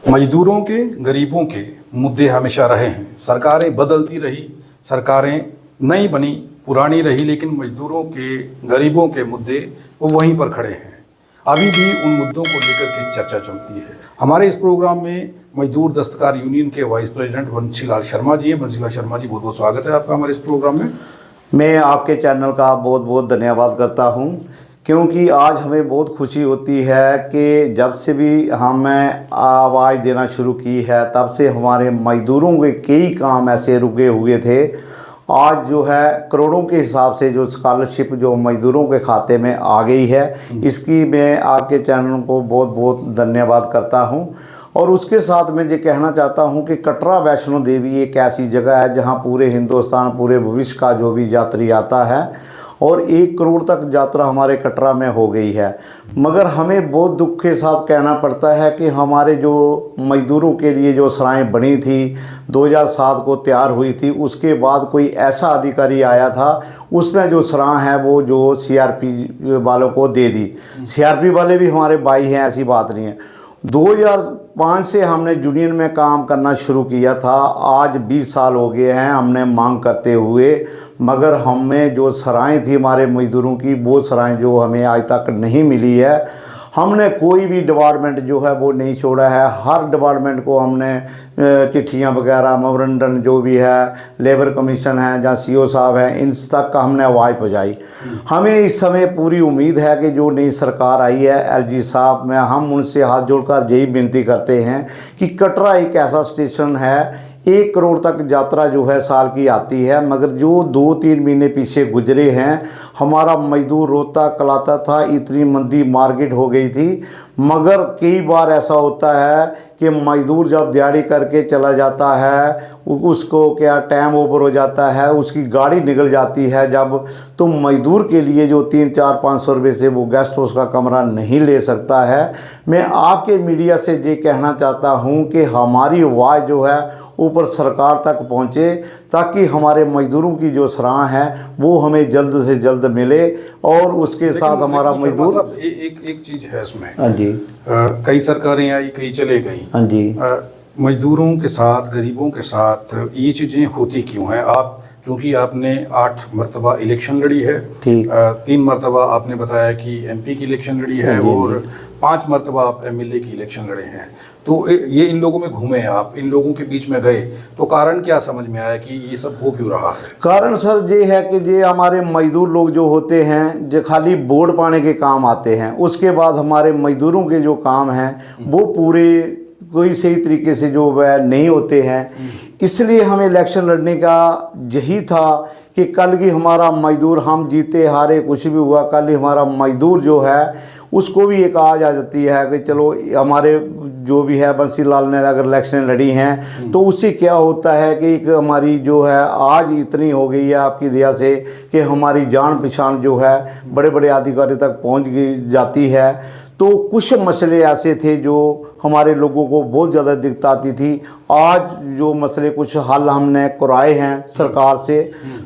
मजदूरों के, गरीबों के मुद्दे हमेशा रहे हैं। सरकारें बदलती रही, सरकारें नई बनी, पुरानी रही, लेकिन मजदूरों के, गरीबों के मुद्दे वो वहीं पर खड़े हैं। अभी भी उन मुद्दों को लेकर के चर्चा चलती है। हमारे इस प्रोग्राम में मजदूर दस्तकार यूनियन के वाइस प्रेसिडेंट बंसीलाल शर्मा जी हैं। बंसीलाल शर्मा जी, बहुत बहुत स्वागत है आपका हमारे इस प्रोग्राम में। मैं आपके चैनल का बहुत बहुत धन्यवाद करता हूं, क्योंकि आज हमें बहुत खुशी होती है कि जब से भी हमें आवाज़ देना शुरू की है तब से हमारे मजदूरों के कई काम ऐसे रुके हुए थे। आज जो है करोड़ों के हिसाब से जो स्कॉलरशिप जो मजदूरों के खाते में आ गई है, इसकी मैं आपके चैनल को बहुत बहुत धन्यवाद करता हूं। और उसके साथ मैं ये कहना चाहता हूं कि कटरा वैष्णो देवी एक ऐसी जगह है जहां पूरे हिंदुस्तान, पूरे भविष्य का जो भी यात्री आता है, और 1 करोड़ तक यात्रा हमारे कटरा में हो गई है। मगर हमें बहुत दुख के साथ कहना पड़ता है कि हमारे जो मजदूरों के लिए जो सराहें बनी थी 2007 को तैयार हुई थी, उसके बाद कोई ऐसा अधिकारी आया था, उसने जो सराह है वो जो सीआरपी वालों को दे दी। सीआरपी वाले भी हमारे भाई हैं, ऐसी बात नहीं है। 2005 से हमने यूनियन में काम करना शुरू किया था, आज 20 साल हो गए हैं हमने मांग करते हुए, मगर हमें जो सराहें थी हमारे मजदूरों की, वो सराहें जो हमें आज तक नहीं मिली है। हमने कोई भी डिपार्टमेंट जो है वो नहीं छोड़ा है, हर डिपार्टमेंट को हमने चिट्ठियां वगैरह, मेमोरेंडम जो भी है, लेबर कमीशन है या सीओ साहब हैं, इन तक का हमने आवाज़ पहुँचाई। हमें इस समय पूरी उम्मीद है कि जो नई सरकार आई है, एलजी साहब में हम उनसे हाथ जोड़कर यही विनती करते हैं कि कटरा एक ऐसा स्टेशन है, 1 करोड़ तक यात्रा जो है साल की आती है, मगर जो 2-3 महीने पीछे गुजरे हैं, हमारा मजदूर रोता कलाता था, इतनी मंदी मार्केट हो गई थी। मगर कई बार ऐसा होता है कि मजदूर जब दिहाड़ी करके चला जाता है, उसको क्या टाइम ओवर हो जाता है, उसकी गाड़ी निकल जाती है जब, तो मजदूर के लिए जो 300-400-500 रुपये से वो गेस्ट हाउस का कमरा नहीं ले सकता है। मैं आपके मीडिया से ये कहना चाहता हूँ कि हमारी आवाज़ जो है ऊपर सरकार तक पहुँचे, ताकि हमारे मजदूरों की जो सराह है वो हमें जल्द से जल्द मिले। और उसके साथ हमारा मजदूर एक चीज़ है इसमें। हाँ जी, कई सरकारें आई, कई चले गई। हाँ जी, मजदूरों के साथ, गरीबों के साथ ये चीज़ें होती क्यों हैं? आप चूँकि आपने 8 मरतबा इलेक्शन लड़ी है, 3 मरतबा आपने बताया कि एमपी की इलेक्शन लड़ी है, और 5 मरतबा आप एमएलए की इलेक्शन लड़े हैं, तो ये इन लोगों में घूमे आप, इन लोगों के बीच में गए, तो कारण क्या समझ में आया कि ये सब हो क्यों रहा है? कारण सर ये है कि ये हमारे मजदूर लोग जो होते हैं, जो खाली वोट पाने के काम आते हैं, उसके बाद हमारे मजदूरों के जो काम हैं वो पूरे कोई सही तरीके से जो वह नहीं होते हैं। इसलिए हमें इलेक्शन लड़ने का यही था कि कल की हमारा मजदूर, हम जीते हारे कुछ भी हुआ, कल ही हमारा मजदूर जो है उसको भी एक आज आ जाती है कि चलो हमारे जो भी है बंसीलाल ने अगर इलेक्शन लड़ी हैं, तो उससे क्या होता है कि एक हमारी जो है आज इतनी हो गई है आपकी दया से कि हमारी जान पहचान जो है बड़े बड़े अधिकारी तक पहुंच जाती है। तो कुछ मसले ऐसे थे जो हमारे लोगों को बहुत ज़्यादा दिक्कत आती थी। आज जो मसले कुछ हल हमने कराए हैं सरकार से,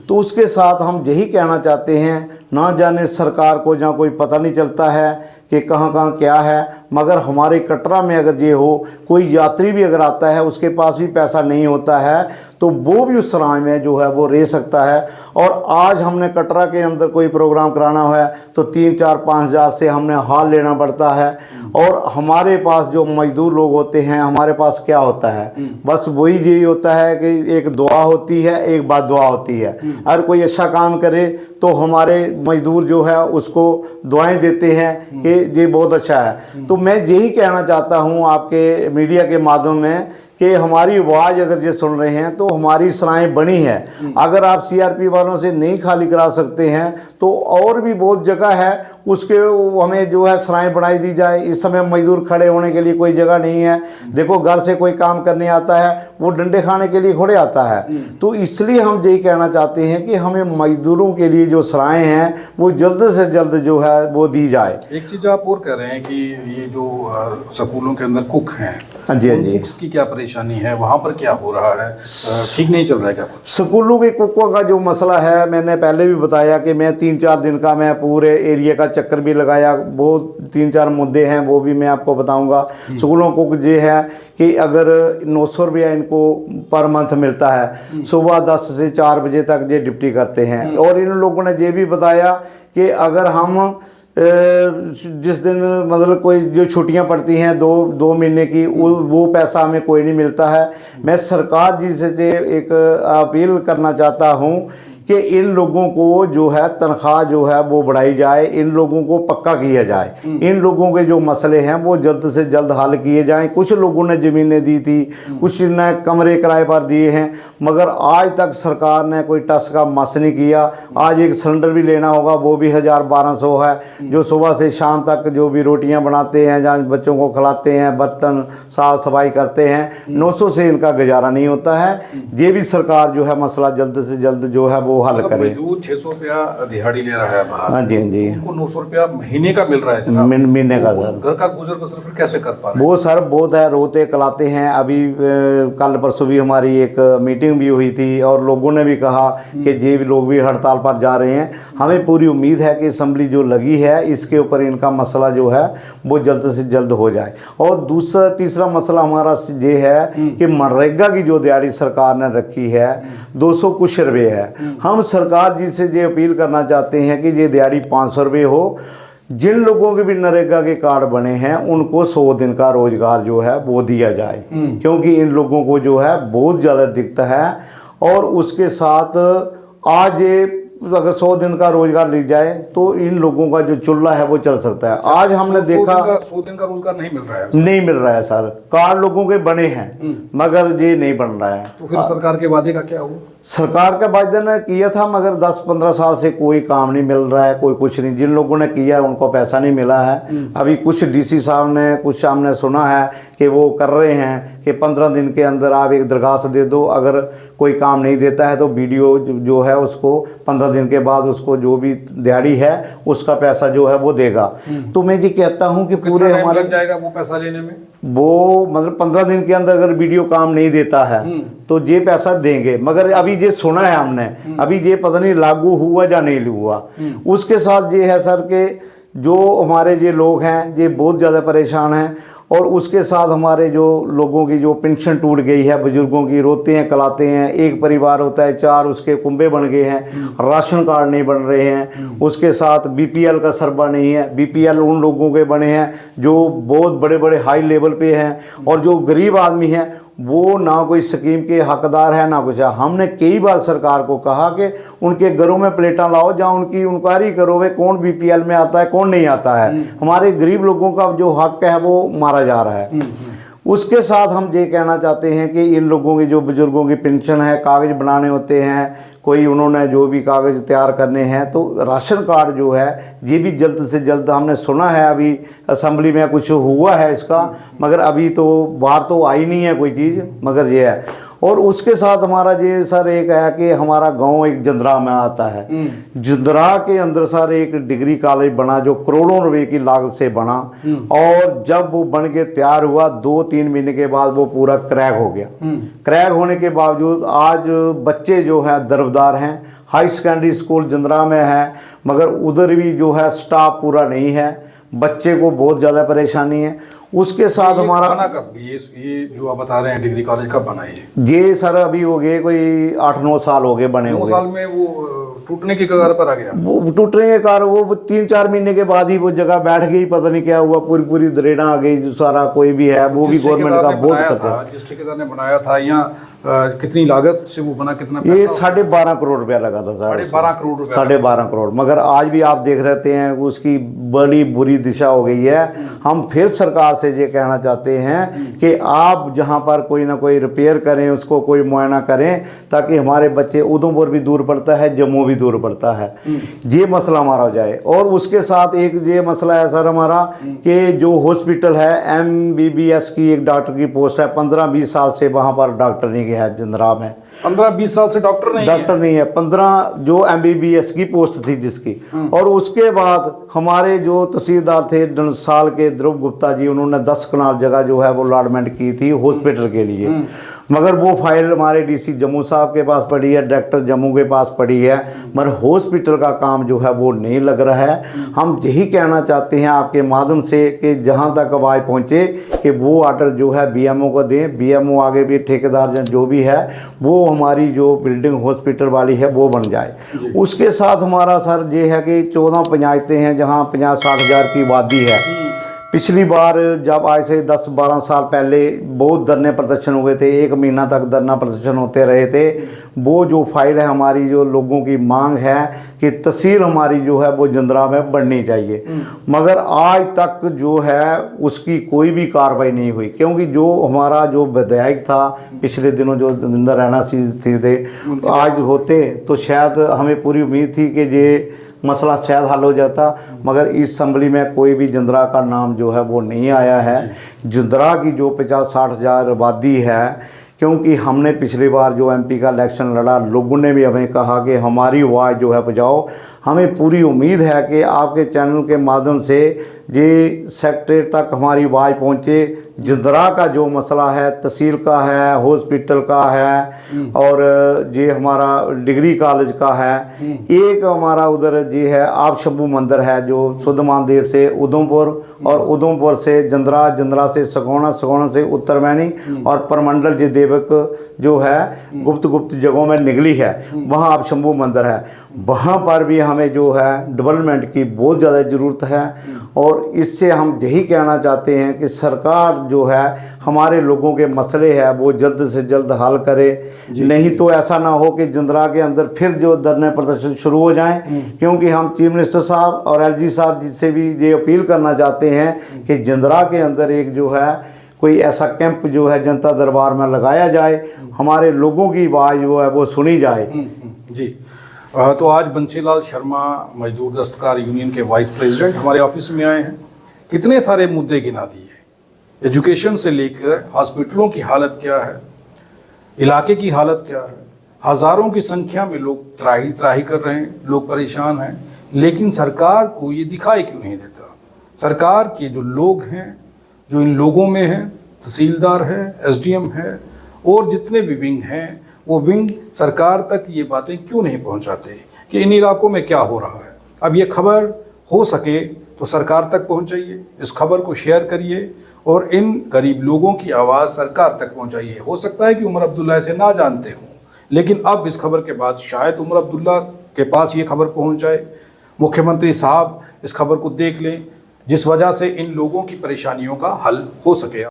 तो उसके साथ हम यही कहना चाहते हैं, ना जाने सरकार को जहाँ कोई पता नहीं चलता है कि कहाँ कहाँ क्या है, मगर हमारे कटरा में अगर ये हो, कोई यात्री भी अगर आता है उसके पास भी पैसा नहीं होता है, तो वो भी उस सराय में जो है वो रह सकता है। और आज हमने कटरा के अंदर कोई प्रोग्राम कराना है तो 3-4-5 हज़ार से हमने हाल लेना पड़ता है। और हमारे पास जो मजदूर लोग होते हैं, हमारे पास क्या होता है, बस वही यही होता है कि एक दुआ होती है, एक बात दुआ होती है। अगर कोई अच्छा काम करे तो हमारे मजदूर जो है उसको दुआएं देते हैं कि ये बहुत अच्छा है। तो मैं यही कहना चाहता हूँ आपके मीडिया के माध्यम में कि हमारी आवाज़ अगर ये सुन रहे हैं तो हमारी सराहें बनी है। अगर आप सीआरपी वालों से नहीं खाली करा सकते हैं तो और भी बहुत जगह है, उसके हमें जो है सराहें बनाई दी जाए। इस समय मजदूर खड़े होने के लिए कोई जगह नहीं है। देखो घर से कोई काम करने आता है वो डंडे खाने के लिए खड़े आता है। तो इसलिए हम यही कहना चाहते हैं कि हमें मजदूरों के लिए जो सराहें हैं वो जल्द से जल्द जो है वो दी जाए। एक चीज़ आप और कह रहे हैं कि ये जो स्कूलों के अंदर कुक हैं, हाँ जी, हाँ जी, उसकी क्या परेशानी है, वहाँ पर क्या हो रहा है, ठीक नहीं चल रहा है क्या? स्कूलों के कुकों का जो मसला है, मैंने पहले भी बताया कि मैं 3-4 दिन का मैं पूरे एरिया का चक्कर भी लगाया। वो 3-4 मुद्दे हैं, वो भी मैं आपको बताऊंगा। स्कूलों को ये है कि अगर 900 रुपया इनको पर मंथ मिलता है, सुबह 10 से 4 बजे तक ये ड्यूटी करते हैं। और इन लोगों ने ये भी बताया कि अगर हम जिस दिन मतलब कोई जो छुट्टियां पड़ती हैं 2 महीने की, वो पैसा हमें कोई नहीं मिलता है। मैं सरकार जी से एक अपील करना चाहता हूं कि इन लोगों को जो है तनख्वाह जो है वो बढ़ाई जाए, इन लोगों को पक्का किया जाए, इन लोगों के जो मसले हैं वो जल्द से जल्द हल किए जाएं। कुछ लोगों ने ज़मीनें दी थी, कुछ ने कमरे किराए पर दिए हैं, मगर आज तक सरकार ने कोई टस का मस नहीं किया। आज एक सिलेंडर भी लेना होगा, वो भी 1000-1200 है। जो सुबह से शाम तक जो भी रोटियां बनाते हैं, जहाँ बच्चों को खिलाते हैं, बर्तन साफ सफाई करते हैं, 900 से इनका गुजारा नहीं होता है। ये भी सरकार जो है मसला जल्द से जल्द जो है वो हल करे। मजदूर 600 रुपया दिहाड़ी ले रहा है बाहर। हाँ जी, हाँ जी। उनको 900 रुपया महीने का मिल रहा है जनाब। महीने का सर। घर का गुजर बसर फिर कैसे कर पा रहे हैं? वो सर बहुत है, रोते कलाते हैं। अभी कल परसों भी हमारी एक मीटिंग भी हुई थी और लोगों ने भी कहा कि ये भी लोग भी हड़ताल पर जा रहे हैं। हमें पूरी उम्मीद है कि असेंबली जो लगी है इसके ऊपर इनका मसला जो है वो जल्द से जल्द हो जाए। और तीसरा मसला हमारा ये है कि मनरेगा की जो दिहाड़ी सरकार ने रखी है 200 कुछ रुपये है। हम सरकार जी से ये अपील करना चाहते हैं कि ये दिहाड़ी 500 रुपये हो। जिन लोगों के भी नरेगा के कार्ड बने हैं उनको 100 दिन का रोजगार जो है वो दिया जाए, क्योंकि इन लोगों को जो है बहुत ज़्यादा दिक्कत है। और उसके साथ आज ये अगर 100 दिन का रोजगार ली जाए तो इन लोगों का जो चूल्हा है वो चल सकता है। आज हमने देखा 100 दिन का रोजगार नहीं मिल रहा है। नहीं मिल रहा है सर। कार्ड लोगों के बने हैं मगर ये नहीं बन रहा है। तो फिर सरकार के वादे का क्या हुआ? सरकार का वायदा ने किया था मगर 10-15 साल से कोई काम नहीं मिल रहा है, कोई कुछ नहीं। जिन लोगों ने किया है उनको पैसा नहीं मिला है। अभी कुछ डीसी साहब ने कुछ हमने सुना है कि वो कर रहे हैं कि 15 दिन के अंदर आप एक दरखास्त दे दो, अगर कोई काम नहीं देता है तो बीडीओ जो है उसको 15 दिन के बाद उसको जो भी दिहाड़ी है उसका पैसा जो है वो देगा। तो मैं ये कहता हूँ कि पूरे हमारे लग जाएगा वो पैसा लेने में? वो मतलब 15 दिन के अंदर अगर वीडियो काम नहीं देता है तो ये पैसा देंगे। मगर अभी ये सुना है हमने, अभी ये पता नहीं लागू हुआ या नहीं हुआ। उसके साथ ये है सर कि जो हमारे ये लोग हैं ये बहुत ज़्यादा परेशान हैं। और उसके साथ हमारे जो लोगों की जो पेंशन टूट गई है, बुजुर्गों की, रोते हैं कलाते हैं। एक परिवार होता है 4, उसके कुंबे बन गए हैं, राशन कार्ड नहीं बन रहे हैं। उसके साथ बीपीएल का सरबा नहीं है। बीपीएल उन लोगों के बने हैं जो बहुत बड़े बड़े हाई लेवल पे हैं, और जो गरीब आदमी हैं वो ना कोई स्कीम के हकदार है ना कुछ है। हमने कई बार सरकार को कहा कि उनके घरों में प्लेटां लाओ, जहाँ उनकी इंक्वायरी करो वे कौन बीपीएल में आता है कौन नहीं आता है। हमारे गरीब लोगों का जो हक है वो मारा जा रहा है। उसके साथ हम ये कहना चाहते हैं कि इन लोगों की जो बुजुर्गों की पेंशन है, कागज़ बनाने होते हैं, कोई उन्होंने जो भी कागज़ तैयार करने हैं, तो राशन कार्ड जो है ये भी जल्द से जल्द, हमने सुना है अभी असेंबली में कुछ हुआ है इसका, मगर अभी तो बाहर तो आई नहीं है कोई चीज़, मगर ये है। और उसके साथ हमारा ये सर एक है कि हमारा गांव एक जंदरा में आता है। जंदरा के अंदर सर एक डिग्री कॉलेज बना जो करोड़ों रुपए की लागत से बना, और जब वो बन के तैयार हुआ 2-3 महीने के बाद वो पूरा क्रैक हो गया। क्रैक होने के बावजूद आज बच्चे जो है दरबदार हैं। हाई सेकेंडरी स्कूल जंदरा में है मगर उधर भी जो है स्टाफ पूरा नहीं है, बच्चे को बहुत ज़्यादा परेशानी है। उसके साथ हमारा बना कब ये जो आप बता रहे हैं डिग्री कॉलेज कब बना ये सर अभी हो गए कोई 8-9 साल हो गए बने हुए। 9 साल में वो टूटने की कगार पर आ गया। वो टूटने के कारण वो 3-4 महीने के बाद ही वो जगह बैठ गई, पता नहीं क्या हुआ, पूरी दरेड़ा आ गई। जो सारा कोई भी है वो भी गवर्नमेंट का बहुत खर्चा। जिस ठेकेदार ने बनाया था यहाँ कितनी लागत से वो बना, कितना ये 12.5 करोड़ रुपया लगा था सर। 12.5 करोड़ रुपया। 12.5 करोड़। मगर आज भी आप देख रहते हैं उसकी बड़ी बुरी दिशा हो गई है। हम फिर सरकार से ये कहना चाहते हैं कि आप जहाँ पर कोई ना कोई रिपेयर करें, उसको कोई मुआयना करें, ताकि हमारे बच्चे, उधमपुर भी दूर पड़ता है, जम्मू भी दूर पड़ता है, ये मसला हमारा हो जाए। और उसके साथ एक ये मसला है सर हमारा कि जो हॉस्पिटल है MBBS की एक डॉक्टर की पोस्ट है, 15-20 साल से वहाँ पर डॉक्टर नहीं गया है जंदरा में। 15-20 साल से डॉक्टर नहीं है। 15 जो MBBS की पोस्ट थी जिसकी। और उसके बाद हमारे जो तहसीलदार थे डंसाल के ध्रुव गुप्ता जी, उन्होंने 10 कनाल जगह जो है वो अलॉटमेंट की थी हॉस्पिटल के लिए। मगर वो फाइल हमारे डीसी जम्मू साहब के पास पड़ी है, डायरेक्टर जम्मू के पास पड़ी है, मगर हॉस्पिटल का काम जो है वो नहीं लग रहा है। हम यही कहना चाहते हैं आपके माध्यम से कि जहाँ तक आवाज़ पहुँचे कि वो ऑर्डर जो है बीएमओ को दें, बीएमओ आगे भी ठेकेदार जो भी है वो हमारी जो बिल्डिंग हॉस्पिटल वाली है वो बन जाए। उसके साथ हमारा सर ये है कि 14 पंचायतें हैं जहाँ 50-60 हज़ार की आबादी है। पिछली बार जब आज से 10-12 साल पहले बहुत धरने प्रदर्शन हुए थे, 1 महीना तक धरना प्रदर्शन होते रहे थे। वो जो फाइल है हमारी, जो लोगों की मांग है कि तहसील हमारी जो है वो जिंद्रा में बढ़नी चाहिए, मगर आज तक जो है उसकी कोई भी कार्रवाई नहीं हुई। क्योंकि जो हमारा जो विधायक था पिछले दिनों, जो दविंदर रैना सिंह थे, आज होते तो शायद हमें पूरी उम्मीद थी कि ये मसला शायद हल हो जाता, मगर इस असम्बली में कोई भी जिंद्रा का नाम जो है वो नहीं आया है। जिंद्रा की जो 50-60 हज़ार आबादी है, क्योंकि हमने पिछली बार जो एमपी का इलेक्शन लड़ा, लोगों ने भी हमें कहा कि हमारी आवाज़ जो है बजाओ। हमें पूरी उम्मीद है कि आपके चैनल के माध्यम से ये सेक्रेटरी तक हमारी आवाज़ पहुँचे। जिंद्रा का जो मसला है, तहसील का है, हॉस्पिटल का है, और ये हमारा डिग्री कॉलेज का है, एक हमारा उधर जी है आप शंभू मंदिर है जो सुधमान देव से उधमपुर, और उधमपुर से जिंद्रा, जिंद्रा से सगोना, सगोना से उत्तरमैनी, और परमंडल जी देवक जो है गुप्त जगहों में निकली है, वहाँ आप शंभू मंदिर है। वहाँ पर भी हमें जो है डेवलपमेंट की बहुत ज़्यादा ज़रूरत है। और इससे हम यही कहना चाहते हैं कि सरकार जो है हमारे लोगों के मसले है वो जल्द से जल्द हल करे, नहीं तो ऐसा ना हो कि जिंद्रा के अंदर फिर जो धरने प्रदर्शन शुरू हो जाएं। क्योंकि हम चीफ मिनिस्टर साहब और एलजी साहब जिससे भी ये अपील करना चाहते हैं कि जिंद्रा के अंदर एक जो है कोई ऐसा कैंप जो है जनता दरबार में लगाया जाए, हमारे लोगों की आवाज़ जो है वो सुनी जाए। जी, तो आज बंसीलाल शर्मा मजदूर दस्तकार यूनियन के वाइस प्रेसिडेंट हमारे ऑफिस में आए हैं। कितने सारे मुद्दे गिना दिए, एजुकेशन से लेकर हॉस्पिटलों की हालत क्या है, इलाके की हालत क्या है, हज़ारों की संख्या में लोग त्राही कर रहे हैं, लोग परेशान हैं, लेकिन सरकार को ये दिखाई क्यों नहीं देता। सरकार के जो लोग हैं, जो इन लोगों में हैं, तहसीलदार है, एसडीएम है, और जितने भी विंग हैं, वो विंग सरकार तक ये बातें क्यों नहीं पहुंचाते कि इन इलाकों में क्या हो रहा है। अब ये खबर हो सके तो सरकार तक पहुंचाइए, इस खबर को शेयर करिए और इन गरीब लोगों की आवाज़ सरकार तक पहुंचाइए। हो सकता है कि उमर अब्दुल्ला इसे ना जानते हों, लेकिन अब इस खबर के बाद शायद उमर अब्दुल्ला के पास ये खबर पहुँच जाए, मुख्यमंत्री साहब इस खबर को देख लें, जिस वजह से इन लोगों की परेशानियों का हल हो सके।